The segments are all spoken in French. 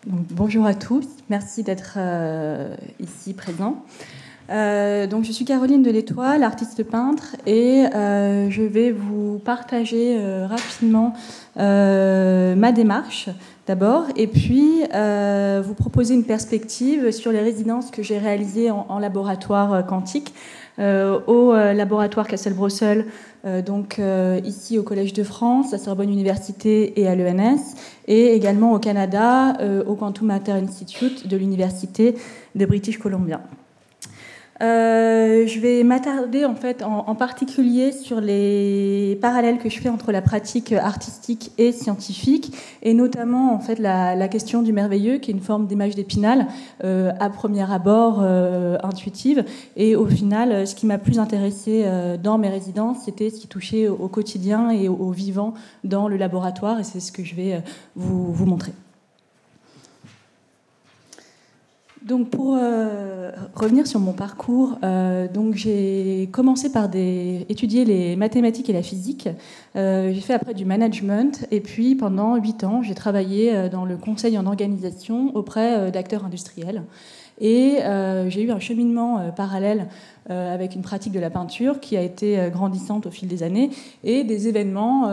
Donc, bonjour à tous, merci d'être ici présents. Donc, je suis Caroline de l'Étoile, artiste peintre, et je vais vous partager rapidement ma démarche d'abord, et puis vous proposer une perspective sur les résidences que j'ai réalisées en laboratoire quantique au laboratoire Cassel-Brossel, donc ici au Collège de France, à Sorbonne Université et à l'ENS, et également au Canada, au Quantum Matter Institute de l'Université de British Columbia. Je vais m'attarder en fait en particulier sur les parallèles que je fais entre la pratique artistique et scientifique, et notamment en fait la question du merveilleux, qui est une forme d'image d'Épinal à premier abord intuitive, et au final ce qui m'a plus intéressé dans mes résidences, c'était ce qui touchait au quotidien et au vivant dans le laboratoire, et c'est ce que je vais vous montrer. Donc pour revenir sur mon parcours, donc j'ai commencé par étudier les mathématiques et la physique. J'ai fait après du management, et puis pendant 8 ans, j'ai travaillé dans le conseil en organisation auprès d'acteurs industriels. Et j'ai eu un cheminement parallèle avec une pratique de la peinture qui a été grandissante au fil des années, et des événements,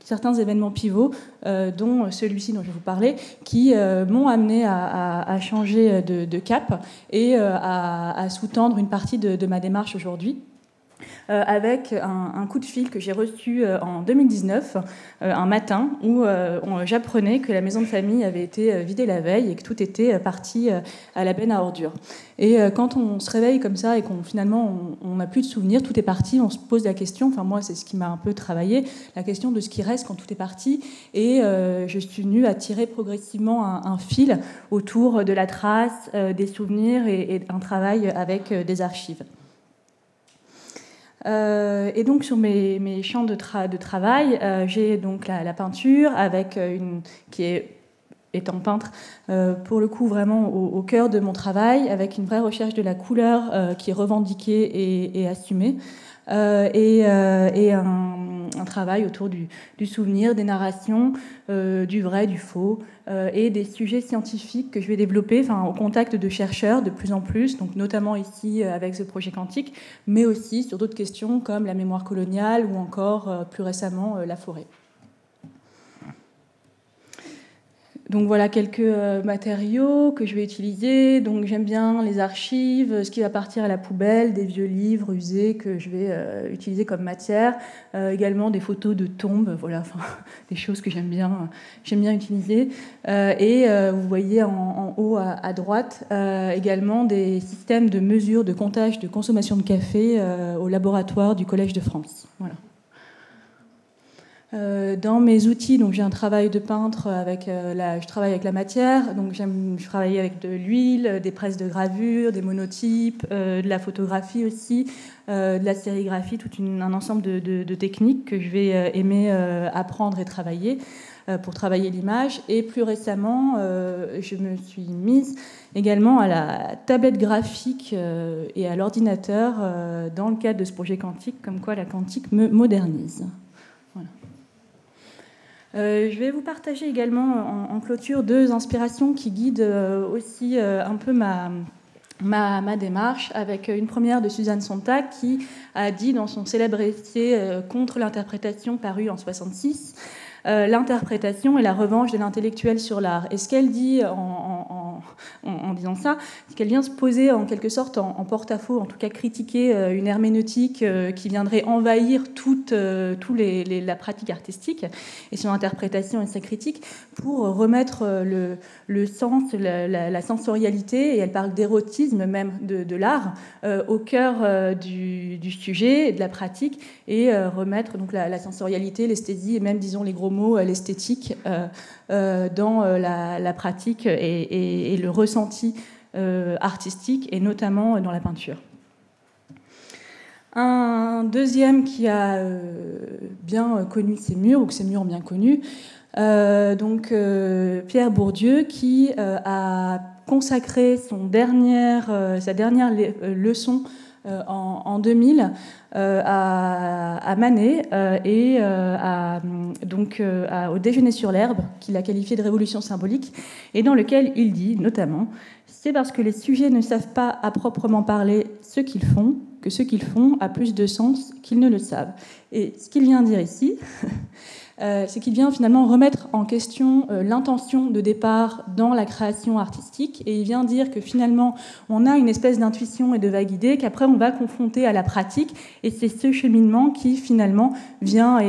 certains événements pivots, dont celui-ci dont je vais vous parler, qui m'ont amené à changer de cap et à sous-tendre une partie de ma démarche aujourd'hui. Avec un coup de fil que j'ai reçu en 2019, un matin, où j'apprenais que la maison de famille avait été vidée la veille et que tout était parti à la benne à ordures. Et quand on se réveille comme ça et qu'on finalement on n'a plus de souvenirs, tout est parti, on se pose la question, enfin moi c'est ce qui m'a un peu travaillé, la question de ce qui reste quand tout est parti, et je suis venue à tirer progressivement un fil autour de la trace, des souvenirs et un travail avec des archives. Et donc sur mes champs de travail, j'ai donc la peinture avec qui est, étant peintre, pour le coup vraiment au cœur de mon travail, avec une vraie recherche de la couleur qui est revendiquée et assumée, et un travail autour du souvenir, des narrations, du vrai, du faux, et des sujets scientifiques que je vais développer au contact de chercheurs de plus en plus, donc notamment ici avec ce projet quantique, mais aussi sur d'autres questions comme la mémoire coloniale ou encore plus récemment la forêt. Donc voilà quelques matériaux que je vais utiliser. Donc j'aime bien les archives, ce qui va partir à la poubelle, des vieux livres usés que je vais utiliser comme matière, également des photos de tombes, voilà, des choses que j'aime bien utiliser. Et vous voyez en haut à droite également des systèmes de mesure, de comptage de consommation de café au laboratoire du Collège de France. Voilà. Dans mes outils, donc j'ai un travail de peintre je travaille avec la matière, donc je travaille avec de l'huile, des presses de gravure, des monotypes, de la photographie aussi, de la sérigraphie, tout un ensemble de techniques que je vais aimer apprendre et travailler pour travailler l'image. Et plus récemment, je me suis mise également à la tablette graphique et à l'ordinateur dans le cadre de ce projet quantique, comme quoi la quantique me modernise. Voilà. Je vais vous partager également en clôture 2 inspirations qui guident aussi un peu ma démarche, avec une première de Suzanne Sontag qui a dit dans son célèbre essai contre l'interprétation paru en 1966, l'interprétation est la revanche de l'intellectuel sur l'art. Et ce qu'elle dit en disant ça, c'est qu'elle vient se poser en quelque sorte en porte-à-faux, en tout cas critiquer une herméneutique qui viendrait envahir toute la pratique artistique et son interprétation et sa critique, pour remettre le sens, la sensorialité, et elle parle d'érotisme même de l'art, au cœur du sujet, de la pratique, et remettre donc la sensorialité, l'esthésie et même, disons, les gros mots, l'esthétique dans la pratique et le ressenti artistique, et notamment dans la peinture. Un deuxième qui a bien connu ces murs, ou que ces murs ont bien connu, Pierre Bourdieu, qui a consacré sa dernière leçon en 2000 à Manet et au déjeuner sur l'herbe, qu'il a qualifié de révolution symbolique, et dans lequel il dit notamment: c'est parce que les sujets ne savent pas à proprement parler ce qu'ils font que ce qu'ils font a plus de sens qu'ils ne le savent. Et ce qu'il vient dire ici, c'est qu'il vient finalement remettre en question l'intention de départ dans la création artistique, et il vient dire que finalement on a une espèce d'intuition et de vague idée qu'après on va confronter à la pratique, et c'est ce cheminement qui finalement vient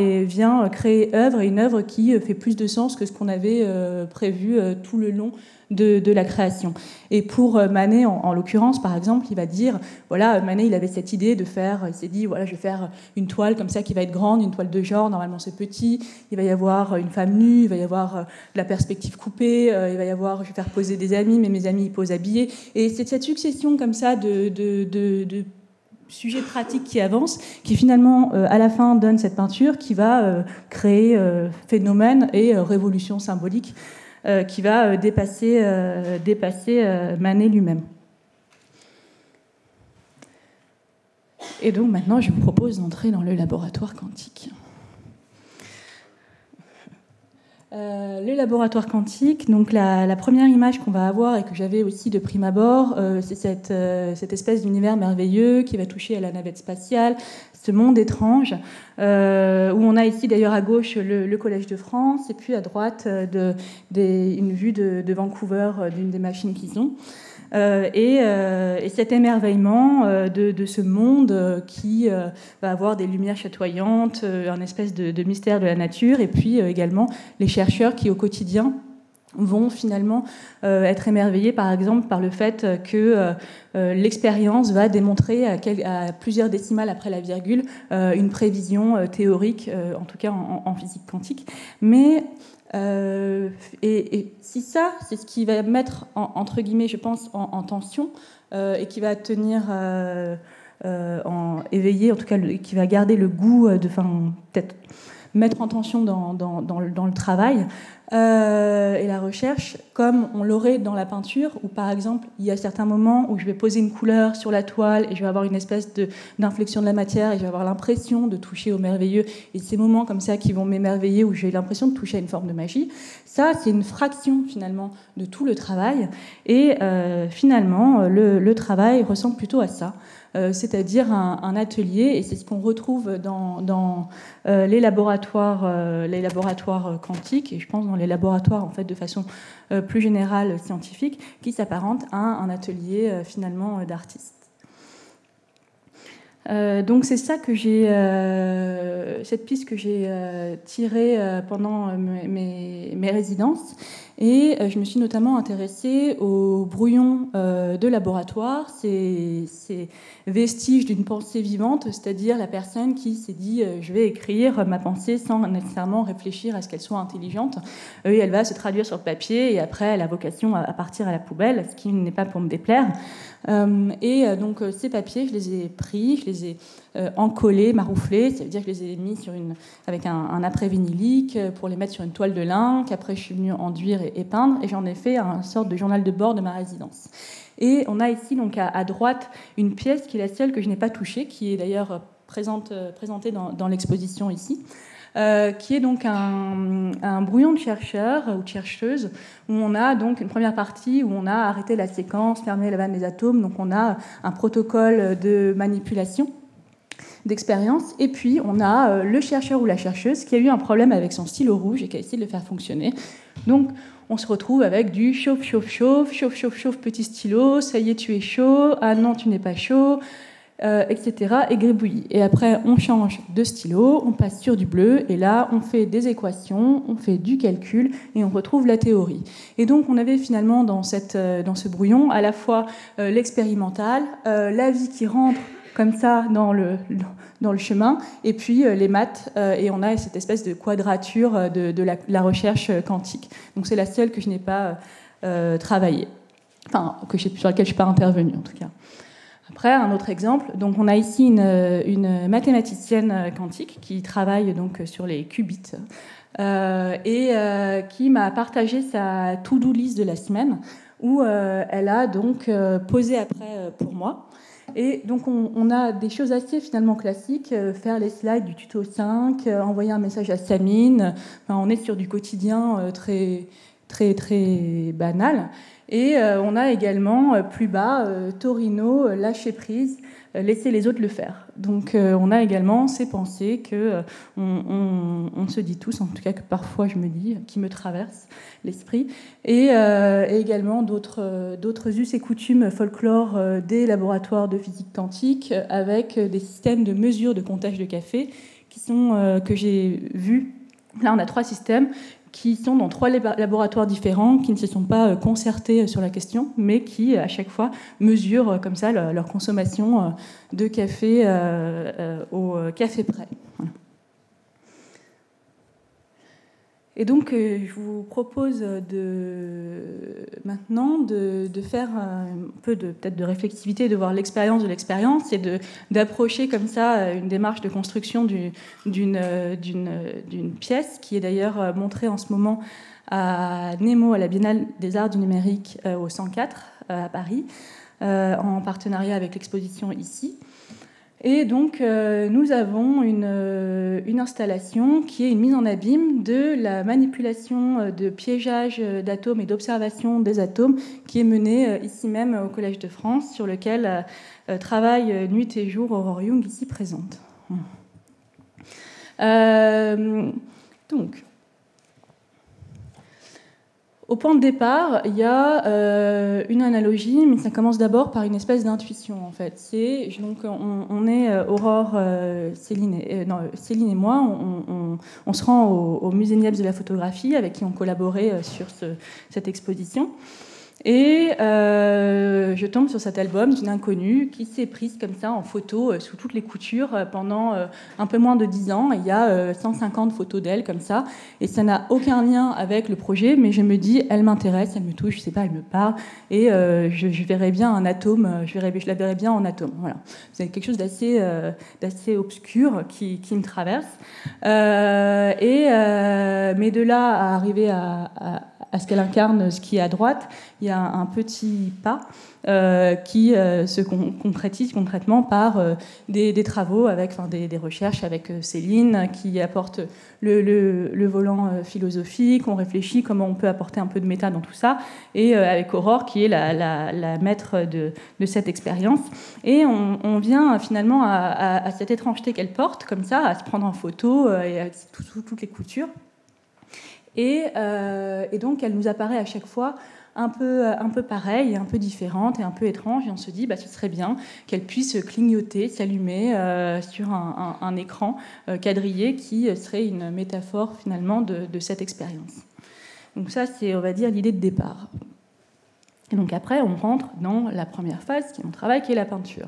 créer œuvre, et une œuvre qui fait plus de sens que ce qu'on avait prévu tout le long de la création. Et pour Manet, en l'occurrence, par exemple, il va dire, voilà, Manet, il avait cette idée de faire, il s'est dit, voilà, je vais faire une toile comme ça qui va être grande, une toile de genre, normalement c'est petit, il va y avoir une femme nue, il va y avoir de la perspective coupée, il va y avoir, je vais faire poser des amis, mais mes amis ils posent habillés. Et c'est cette succession comme ça de sujets pratiques qui avancent, qui finalement, à la fin, donne cette peinture qui va créer phénomène et révolution symbolique, qui va dépasser Manet lui-même. Et donc maintenant, je vous propose d'entrer dans le laboratoire quantique. Le laboratoire quantique, donc la première image qu'on va avoir et que j'avais aussi de prime abord, c'est cette espèce d'univers merveilleux qui va toucher à la navette spatiale, ce monde étrange, où on a ici d'ailleurs à gauche le Collège de France, et puis à droite une vue de Vancouver d'une des machines qu'ils ont. Et cet émerveillement de ce monde qui va avoir des lumières chatoyantes, un espèce de mystère de la nature, et puis également les chercheurs qui au quotidien vont finalement être émerveillés par exemple par le fait que l'expérience va démontrer à plusieurs décimales après la virgule une prévision théorique, en tout cas en physique quantique. Mais et si ça, c'est ce qui va mettre, entre guillemets, je pense, en tension, et qui va tenir éveillé, en tout cas, qui va garder le goût peut-être mettre en tension dans le travail et la recherche, comme on l'aurait dans la peinture, où par exemple, il y a certains moments où je vais poser une couleur sur la toile et je vais avoir une espèce d'inflexion de la matière et je vais avoir l'impression de toucher au merveilleux, et ces moments comme ça qui vont m'émerveiller, où j'ai l'impression de toucher à une forme de magie. Ça, c'est une fraction finalement de tout le travail, et finalement, le travail ressemble plutôt à ça. C'est-à-dire un atelier, et c'est ce qu'on retrouve dans les laboratoires quantiques, et je pense dans les laboratoires en fait de façon plus générale scientifique, qui s'apparente à un atelier finalement d'artiste. Donc c'est ça que cette piste que j'ai tirée pendant mes résidences, et je me suis notamment intéressée aux brouillons de laboratoire, ces vestiges d'une pensée vivante, c'est-à-dire la personne qui s'est dit je vais écrire ma pensée sans nécessairement réfléchir à ce qu'elle soit intelligente, et elle va se traduire sur le papier, et après elle a vocation à partir à la poubelle, ce qui n'est pas pour me déplaire. Donc ces papiers, je les ai pris, je les ai encollés, marouflés, ça veut dire que je les ai mis avec un après-vinylique pour les mettre sur une toile de lin, qu'après je suis venue enduire et peindre, et j'en ai fait une sorte de journal de bord de ma résidence. Et on a ici donc à droite une pièce qui est la seule que je n'ai pas touchée, qui est d'ailleurs présentée dans l'exposition ici, qui est donc un brouillon de chercheur ou de chercheuse, où on a donc une première partie où on a arrêté la séquence, fermé la vanne des atomes, donc on a un protocole de manipulation, d'expérience, et puis on a le chercheur ou la chercheuse qui a eu un problème avec son stylo rouge et qui a essayé de le faire fonctionner. Donc on se retrouve avec du chauffe, chauffe, chauffe, chauffe, chauffe, chauffe, petit stylo, ça y est, tu es chaud, ah non, tu n'es pas chaud, etc. et gribouillis. Et après, on change de stylo, on passe sur du bleu, et là, on fait des équations, on fait du calcul, et on retrouve la théorie. Et donc, on avait finalement dans ce brouillon à la fois l'expérimental, la vie qui rentre comme ça dans le chemin, et puis les maths, et on a cette espèce de quadrature de la recherche quantique. Donc c'est la seule que je n'ai pas travaillée, enfin sur laquelle je ne suis pas intervenue en tout cas. Après, un autre exemple, donc on a ici une mathématicienne quantique qui travaille donc sur les qubits, et qui m'a partagé sa to-do list de la semaine, où elle a donc posé après pour moi. Et donc on a des choses assez finalement classiques, faire les slides du tuto 5, envoyer un message à Samine. Enfin, on est sur du quotidien très, très, très banal. Et on a également plus bas Torino, lâcher prise, laisser les autres le faire. Donc on a également ces pensées que on se dit tous, en tout cas que parfois je me dis, qui me traversent l'esprit, et également d'autres us et coutumes folklore des laboratoires de physique quantique avec des systèmes de mesure de comptage de café qui sont que j'ai vus. Là, on a 3 systèmes qui sont dans 3 laboratoires différents, qui ne se sont pas concertés sur la question, mais qui, à chaque fois, mesurent comme ça leur consommation de café au café près. Voilà. Et donc, je vous propose maintenant de faire un peu peut-être de réflexivité, de voir l'expérience de l'expérience et d'approcher comme ça une démarche de construction d'une pièce qui est d'ailleurs montrée en ce moment à Nemo, à la Biennale des Arts du Numérique au 104 à Paris, en partenariat avec l'exposition ici. Et donc, nous avons une installation qui est une mise en abîme de la manipulation de piégeage d'atomes et d'observation des atomes qui est menée ici même au Collège de France, sur lequel travaille nuit et jour Aurore Jung, ici présente. Donc, au point de départ, il y a une analogie, mais ça commence d'abord par une espèce d'intuition, en fait. Donc, on est Aurore, Céline et moi, on se rend au Musée Niepce de la photographie, avec qui on collaborait sur cette exposition. Et je tombe sur cet album d'une inconnue qui s'est prise comme ça en photo sous toutes les coutures pendant un peu moins de 10 ans. Il y a 150 photos d'elle comme ça. Et ça n'a aucun lien avec le projet, mais je me dis, elle m'intéresse, elle me touche, je sais pas, elle me parle. Et je verrais bien un atome, je la verrais bien en atome. Voilà. C'est quelque chose d'assez obscur qui me traverse. Mais de là à arriver à ce qu'elle incarne, ce qui est à droite, il y a un petit pas qui se concrétise concrètement par des travaux, des recherches avec Céline, qui apporte le volant philosophique, on réfléchit comment on peut apporter un peu de méta dans tout ça, et avec Aurore, qui est la maître de cette expérience. Et on vient finalement à cette étrangeté qu'elle porte, comme ça, à se prendre en photo, et à toutes les coutures. Et donc, elle nous apparaît à chaque fois un peu pareille, un peu différente et un peu étrange. Et on se dit, ce serait bien qu'elle puisse clignoter, s'allumer sur un écran quadrillé qui serait une métaphore finalement de cette expérience. Donc ça, c'est, on va dire, l'idée de départ. Et donc après, on rentre dans la première phase, qui est mon travail, qui est la peinture.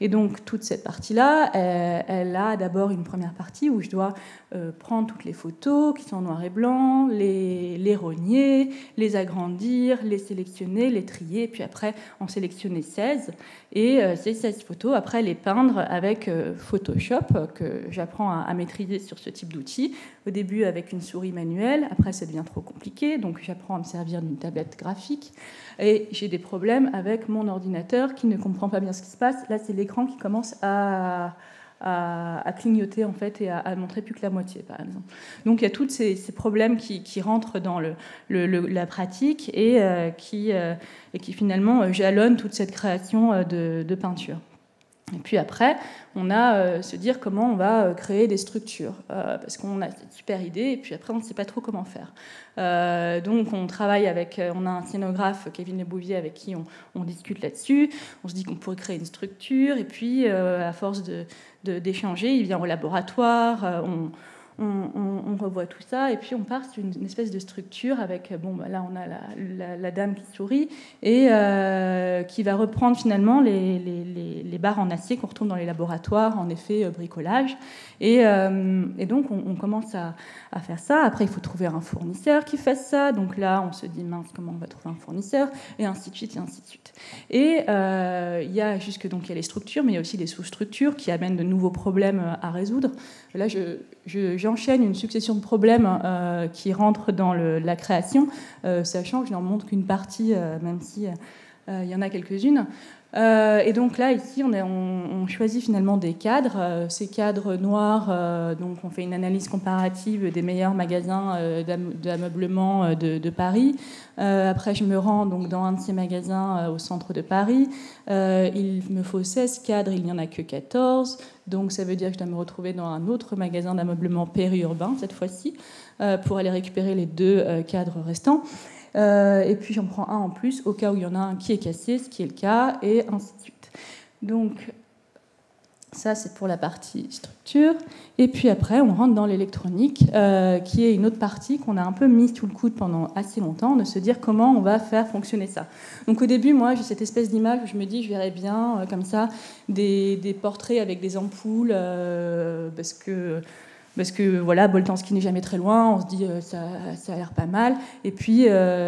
Et donc toute cette partie-là, elle a d'abord une première partie où je dois prendre toutes les photos qui sont en noir et blanc, les rogner, les agrandir, les sélectionner, les trier, et puis après en sélectionner 16. Et ces 16 photos, après les peindre avec Photoshop, que j'apprends à maîtriser sur ce type d'outil. Au début avec une souris manuelle, après ça devient trop compliqué, donc j'apprends à me servir d'une tablette graphique. Et j'ai des problèmes avec mon ordinateur qui ne comprend pas bien ce qui se passe. Là, c'est l'écran qui commence à clignoter en fait et à montrer plus que la moitié, par exemple. Donc il y a tous ces problèmes qui rentrent dans la pratique et qui finalement jalonnent toute cette création de peinture. Et puis après, on a se dire comment on va créer des structures, parce qu'on a cette super idée, et puis après on ne sait pas trop comment faire. Donc on travaille on a un scénographe, Kevin Lebouvier, avec qui on discute là-dessus. On se dit qu'on pourrait créer une structure, et puis à force d'échanger, il vient au laboratoire, on revoit tout ça, et puis on part sur une espèce de structure avec, là on a la dame qui sourit, et qui va reprendre finalement les barres en acier qu'on retrouve dans les laboratoires, en effet bricolage. Et donc on commence à faire ça. Après, il faut trouver un fournisseur qui fasse ça. Donc là, on se dit, mince, comment on va trouver un fournisseur ? Et ainsi de suite, et ainsi de suite. Et il y a les structures, mais il y a aussi des sous-structures qui amènent de nouveaux problèmes à résoudre. Là, j'enchaîne une succession de problèmes qui rentrent dans la création, sachant que je n'en montre qu'une partie, même si il y en a quelques-unes. Et donc là, ici, on choisit finalement des cadres. Ces cadres noirs, donc on fait une analyse comparative des meilleurs magasins d'ameublement de Paris. Après, je me rends donc dans un de ces magasins au centre de Paris. Il me faut 16 cadres, il n'y en a que 14. Donc ça veut dire que je dois me retrouver dans un autre magasin d'ameublement périurbain, cette fois-ci, pour aller récupérer les 2 cadres restants. Et puis j'en prends un en plus au cas où il y en a un qui est cassé, ce qui est le cas, et ainsi de suite. Donc ça c'est pour la partie structure. Et puis après on rentre dans l'électronique, qui est une autre partie qu'on a un peu mise sous le coude pendant assez longtemps, de se dire comment on va faire fonctionner ça. Donc au début, moi j'ai cette espèce d'image où je me dis je verrais bien comme ça des portraits avec des ampoules, parce que voilà, Boltanski n'est jamais très loin, on se dit ça a l'air pas mal. Et puis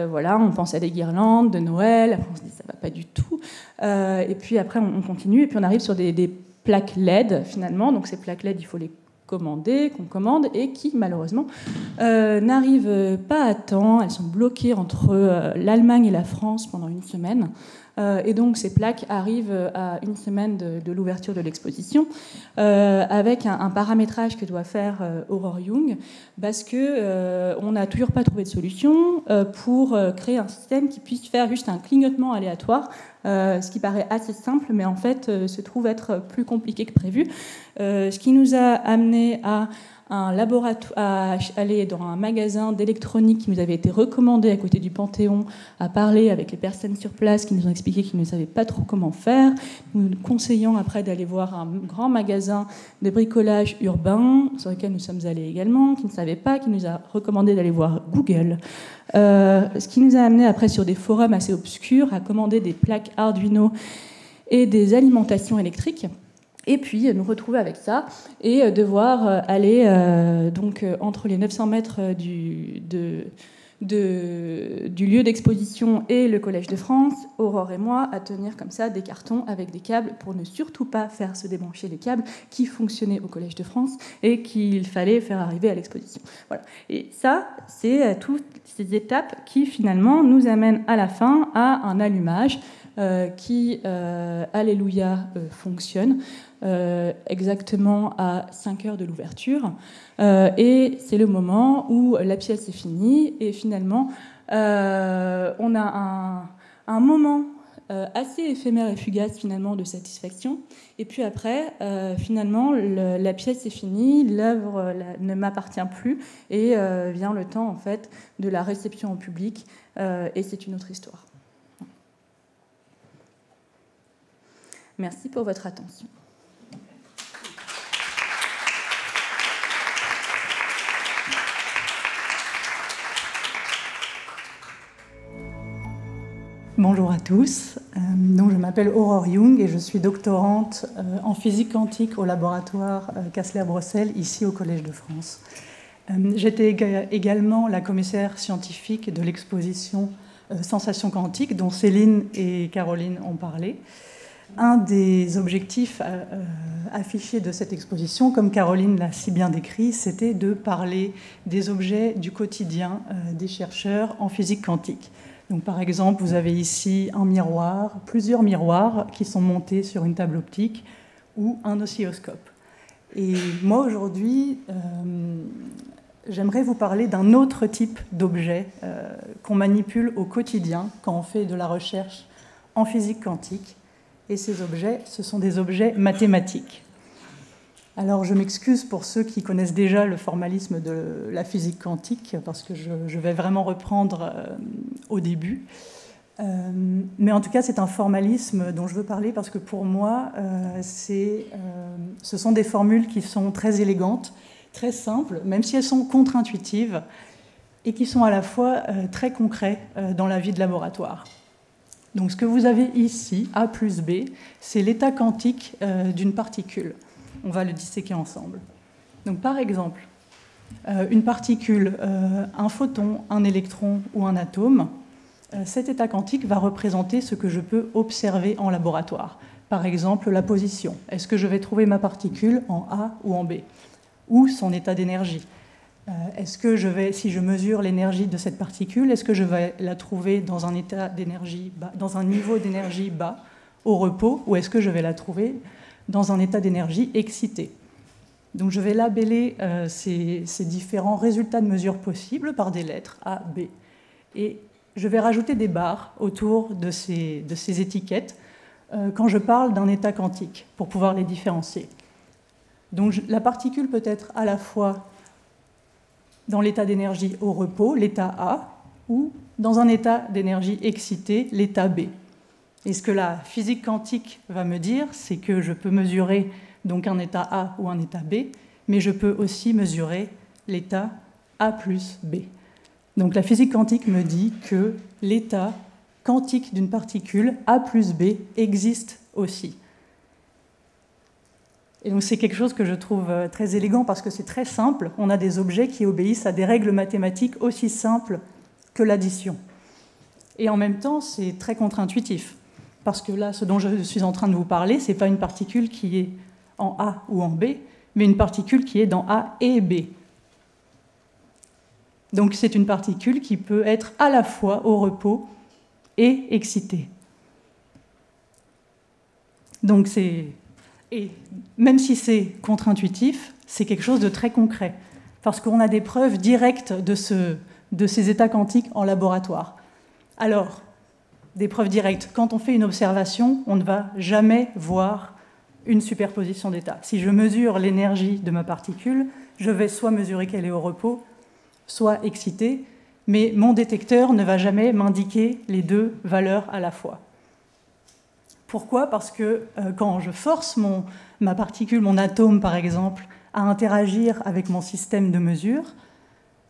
voilà, on pense à des guirlandes de Noël, après on se dit ça va pas du tout. Et puis après on continue, et puis on arrive sur des plaques LED finalement. Donc ces plaques LED, il faut les commander, qu'on commande, et qui malheureusement n'arrivent pas à temps. Elles sont bloquées entre l'Allemagne et la France pendant une semaine. Et donc ces plaques arrivent à une semaine de l'ouverture de l'exposition, avec un paramétrage que doit faire Aurore Young, parce qu'on n'a toujours pas trouvé de solution pour créer un système qui puisse faire juste un clignotement aléatoire, ce qui paraît assez simple, mais en fait se trouve être plus compliqué que prévu. Ce qui nous a amené à aller dans un magasin d'électronique qui nous avait été recommandé à côté du Panthéon, à parler avec les personnes sur place qui nous ont expliqué qu'ils ne savaient pas trop comment faire, nous conseillant après d'aller voir un grand magasin de bricolage urbain sur lequel nous sommes allés également, qui ne savait pas, qui nous a recommandé d'aller voir Google. Ce qui nous a amené après sur des forums assez obscurs à commander des plaques Arduino et des alimentations électriques. Et puis nous retrouver avec ça et devoir aller donc entre les 900 mètres du lieu d'exposition et le Collège de France, Aurore et moi, à tenir comme ça des cartons avec des câbles pour ne surtout pas faire se débrancher les câbles qui fonctionnaient au Collège de France et qu'il fallait faire arriver à l'exposition. Voilà. Et ça, c'est toutes ces étapes qui finalement nous amènent à la fin à un allumage qui, alléluia, fonctionne. Exactement à 5 heures de l'ouverture. Et c'est le moment où la pièce est finie et finalement on a un moment assez éphémère et fugace finalement de satisfaction. Et puis après, finalement, la pièce est finie, l'œuvre ne m'appartient plus et vient le temps en fait de la réception en public et c'est une autre histoire. Merci pour votre attention. Bonjour à tous, donc je m'appelle Aurore Young et je suis doctorante en physique quantique au laboratoire Kastler-Brossel, ici au Collège de France. J'étais également la commissaire scientifique de l'exposition Sensations quantiques, dont Céline et Caroline ont parlé. Un des objectifs affichés de cette exposition, comme Caroline l'a si bien décrit, c'était de parler des objets du quotidien des chercheurs en physique quantique. Donc, par exemple, vous avez ici un miroir, plusieurs miroirs qui sont montés sur une table optique ou un oscilloscope. Et moi, aujourd'hui, j'aimerais vous parler d'un autre type d'objet qu'on manipule au quotidien quand on fait de la recherche en physique quantique. Et ces objets, ce sont des objets mathématiques. Alors, je m'excuse pour ceux qui connaissent déjà le formalisme de la physique quantique, parce que je vais vraiment reprendre au début. Mais en tout cas, c'est un formalisme dont je veux parler, parce que pour moi, ce sont des formules qui sont très élégantes, très simples, même si elles sont contre-intuitives, et qui sont à la fois très concrets dans la vie de laboratoire. Donc, ce que vous avez ici, A plus B, c'est l'état quantique d'une particule. On va le disséquer ensemble. Donc, par exemple, une particule, un photon, un électron ou un atome, cet état quantique va représenter ce que je peux observer en laboratoire. Par exemple, la position. Est-ce que je vais trouver ma particule en A ou en B? Ou son état d'énergie. Est-ce que si je mesure l'énergie de cette particule, est-ce que je vais la trouver dans un état d'énergie bas, dans un niveau d'énergie bas, au repos, ou est-ce que je vais la trouver dans un état d'énergie excité? Donc je vais labeller ces différents résultats de mesure possibles par des lettres A, B. Et je vais rajouter des barres autour de ces étiquettes quand je parle d'un état quantique, pour pouvoir les différencier. Donc la particule peut être à la fois dans l'état d'énergie au repos, l'état A, ou dans un état d'énergie excité, l'état B. Et ce que la physique quantique va me dire, c'est que je peux mesurer donc un état A ou un état B, mais je peux aussi mesurer l'état A plus B. Donc la physique quantique me dit que l'état quantique d'une particule A plus B existe aussi. Et donc c'est quelque chose que je trouve très élégant parce que c'est très simple. On a des objets qui obéissent à des règles mathématiques aussi simples que l'addition. Et en même temps, c'est très contre-intuitif. Parce que là, ce dont je suis en train de vous parler, ce n'est pas une particule qui est en A ou en B, mais une particule qui est dans A et B. Donc c'est une particule qui peut être à la fois au repos et excitée. Donc et même si c'est contre-intuitif, c'est quelque chose de très concret, parce qu'on a des preuves directes de ces états quantiques en laboratoire. Alors, des preuves directes. Quand on fait une observation, on ne va jamais voir une superposition d'états. Si je mesure l'énergie de ma particule, je vais soit mesurer qu'elle est au repos, soit excitée, mais mon détecteur ne va jamais m'indiquer les deux valeurs à la fois. Pourquoi ? Parce que quand je force ma particule, mon atome par exemple, à interagir avec mon système de mesure,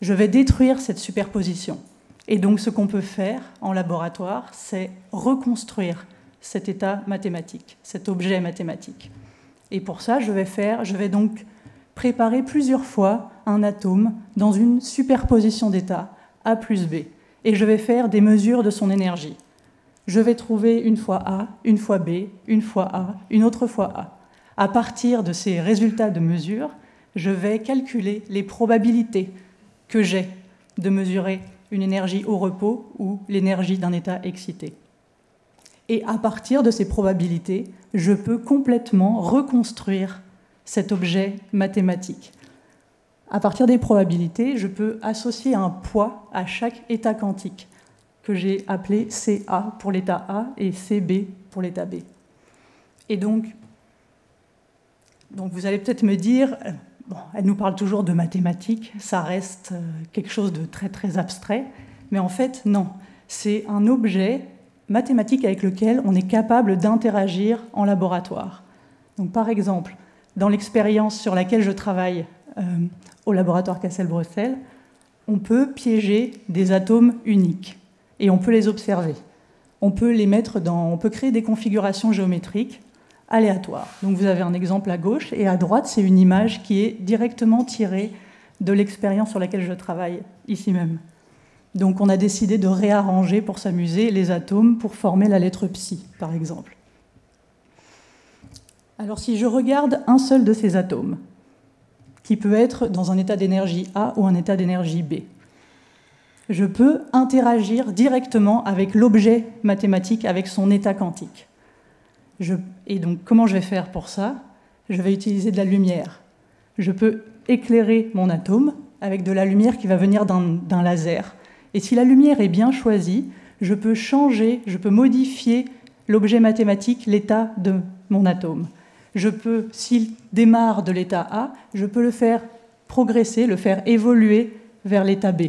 je vais détruire cette superposition. Et donc ce qu'on peut faire en laboratoire, c'est reconstruire cet état mathématique, cet objet mathématique. Et pour ça, je vais donc préparer plusieurs fois un atome dans une superposition d'états A plus B. Et je vais faire des mesures de son énergie. Je vais trouver une fois A, une fois B, une fois A, une autre fois A. À partir de ces résultats de mesure, je vais calculer les probabilités que j'ai de mesurer une énergie au repos ou l'énergie d'un état excité. Et à partir de ces probabilités, je peux complètement reconstruire cet objet mathématique. À partir des probabilités, je peux associer un poids à chaque état quantique, que j'ai appelé CA pour l'état A et CB pour l'état B. Et donc vous allez peut-être me dire, bon, elle nous parle toujours de mathématiques, ça reste quelque chose de très très abstrait, mais en fait non, c'est un objet mathématique avec lequel on est capable d'interagir en laboratoire. Donc par exemple, dans l'expérience sur laquelle je travaille au laboratoire Cassel-Bruxelles, on peut piéger des atomes uniques. Et on peut les observer. On peut créer des configurations géométriques aléatoires. Donc vous avez un exemple à gauche, et à droite, c'est une image qui est directement tirée de l'expérience sur laquelle je travaille, ici même. Donc on a décidé de réarranger pour s'amuser les atomes pour former la lettre psi, par exemple. Alors si je regarde un seul de ces atomes, qui peut être dans un état d'énergie A ou un état d'énergie B, je peux interagir directement avec l'objet mathématique, avec son état quantique. Et donc, comment je vais faire pour ça ? Je vais utiliser de la lumière. Je peux éclairer mon atome avec de la lumière qui va venir d'un laser. Et si la lumière est bien choisie, je peux modifier l'objet mathématique, l'état de mon atome. S'il démarre de l'état A, je peux le faire progresser, le faire évoluer vers l'état B.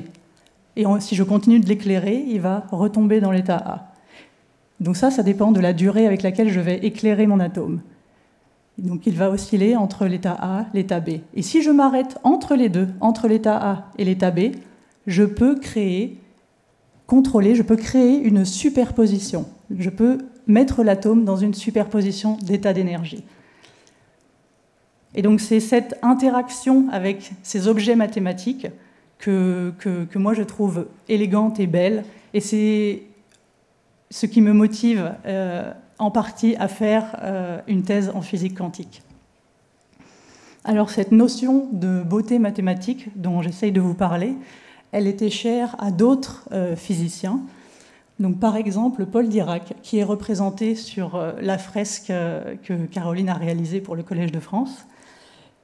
Et si je continue de l'éclairer, il va retomber dans l'état A. Donc ça dépend de la durée avec laquelle je vais éclairer mon atome. Donc il va osciller entre l'état A et l'état B. Et si je m'arrête entre les deux, entre l'état A et l'état B, je peux créer une superposition. Je peux mettre l'atome dans une superposition d'états d'énergie. Et donc c'est cette interaction avec ces objets mathématiques que moi je trouve élégante et belle, et c'est ce qui me motive en partie à faire une thèse en physique quantique. Alors cette notion de beauté mathématique dont j'essaye de vous parler, elle était chère à d'autres physiciens. Donc, par exemple, Paul Dirac, qui est représenté sur la fresque que Caroline a réalisée pour le Collège de France.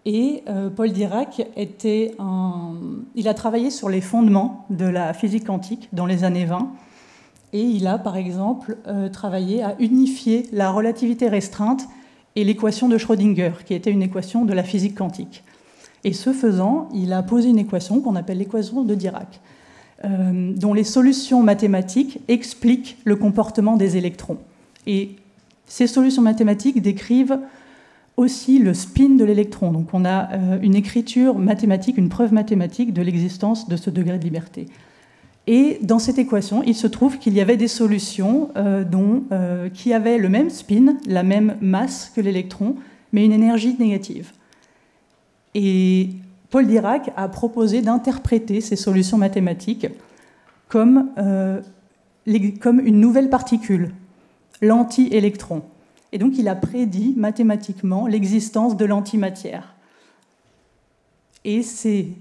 Et Paul Dirac il a travaillé sur les fondements de la physique quantique dans les années 20. Et il a, par exemple, travaillé à unifier la relativité restreinte et l'équation de Schrödinger, qui était une équation de la physique quantique. Et ce faisant, il a posé une équation qu'on appelle l'équation de Dirac, dont les solutions mathématiques expliquent le comportement des électrons. Et ces solutions mathématiques décrivent aussi le spin de l'électron. Donc on a une écriture mathématique, une preuve mathématique de l'existence de ce degré de liberté. Et dans cette équation, il se trouve qu'il y avait des solutions qui avaient le même spin, la même masse que l'électron, mais une énergie négative. Et Paul Dirac a proposé d'interpréter ces solutions mathématiques comme une nouvelle particule, l'anti-électron. Et donc il a prédit mathématiquement l'existence de l'antimatière. Et ces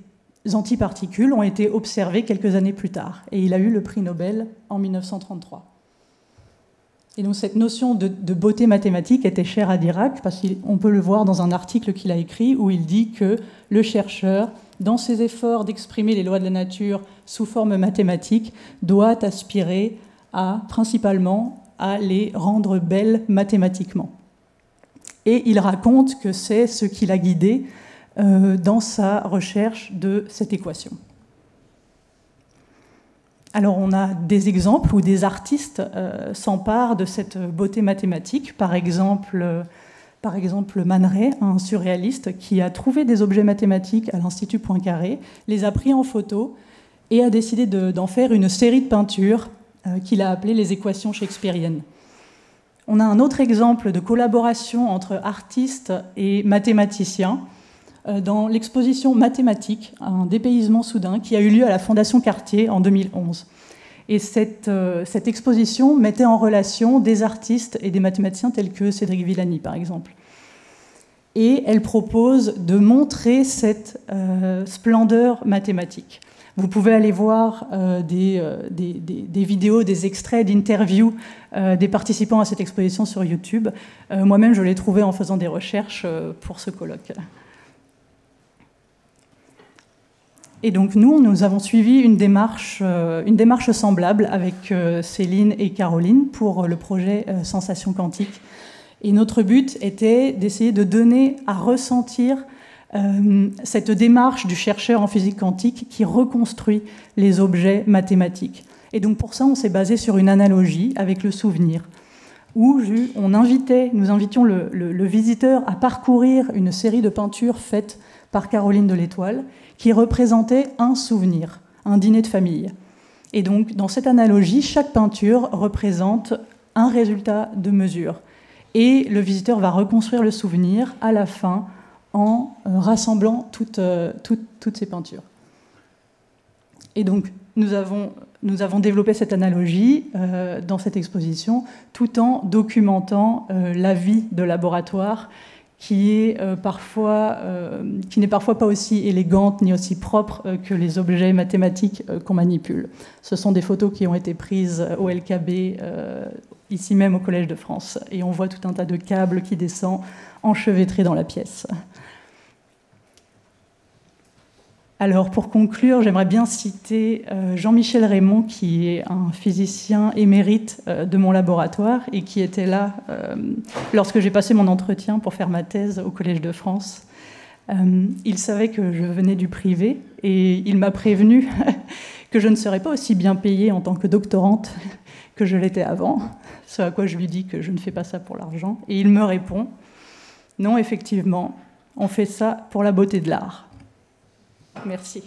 antiparticules ont été observées quelques années plus tard. Et il a eu le prix Nobel en 1933. Et donc cette notion de beauté mathématique était chère à Dirac, parce qu'on peut le voir dans un article qu'il a écrit où il dit que le chercheur, dans ses efforts d'exprimer les lois de la nature sous forme mathématique, doit aspirer principalement à les rendre belles mathématiquement. Et il raconte que c'est ce qui l'a guidé dans sa recherche de cette équation. Alors on a des exemples où des artistes s'emparent de cette beauté mathématique. Par exemple Man Ray, un surréaliste qui a trouvé des objets mathématiques à l'Institut Poincaré, les a pris en photo et a décidé d'en faire une série de peintures qu'il a appelées les équations shakespeariennes. On a un autre exemple de collaboration entre artistes et mathématiciens dans l'exposition mathématique, un dépaysement soudain, qui a eu lieu à la Fondation Cartier en 2011. Et cette exposition mettait en relation des artistes et des mathématiciens tels que Cédric Villani, par exemple. Et elle propose de montrer cette splendeur mathématique. Vous pouvez aller voir des vidéos, des extraits d'interviews des participants à cette exposition sur YouTube. Moi-même, je l'ai trouvé en faisant des recherches pour ce colloque. Et donc nous avons suivi une démarche semblable avec Céline et Caroline pour le projet Sensation quantique. Et notre but était d'essayer de donner à ressentir cette démarche du chercheur en physique quantique qui reconstruit les objets mathématiques. Et donc pour ça, on s'est basé sur une analogie avec le souvenir, où nous invitions le visiteur à parcourir une série de peintures faites par Caroline de l'Étoile, qui représentait un souvenir, un dîner de famille. Et donc, dans cette analogie, chaque peinture représente un résultat de mesure. Et le visiteur va reconstruire le souvenir à la fin en rassemblant toutes ces peintures. Et donc, nous avons développé cette analogie dans cette exposition, tout en documentant la vie de laboratoire qui n'est parfois pas aussi élégante ni aussi propre que les objets mathématiques qu'on manipule. Ce sont des photos qui ont été prises au LKB, ici même au Collège de France, et on voit tout un tas de câbles qui descendent enchevêtrés dans la pièce. Alors, pour conclure, j'aimerais bien citer Jean-Michel Raymond, qui est un physicien émérite de mon laboratoire et qui était là lorsque j'ai passé mon entretien pour faire ma thèse au Collège de France. Il savait que je venais du privé et il m'a prévenu que je ne serais pas aussi bien payée en tant que doctorante que je l'étais avant, ce à quoi je lui dis que je ne fais pas ça pour l'argent. Et il me répond « Non, effectivement, on fait ça pour la beauté de l'art ». Merci.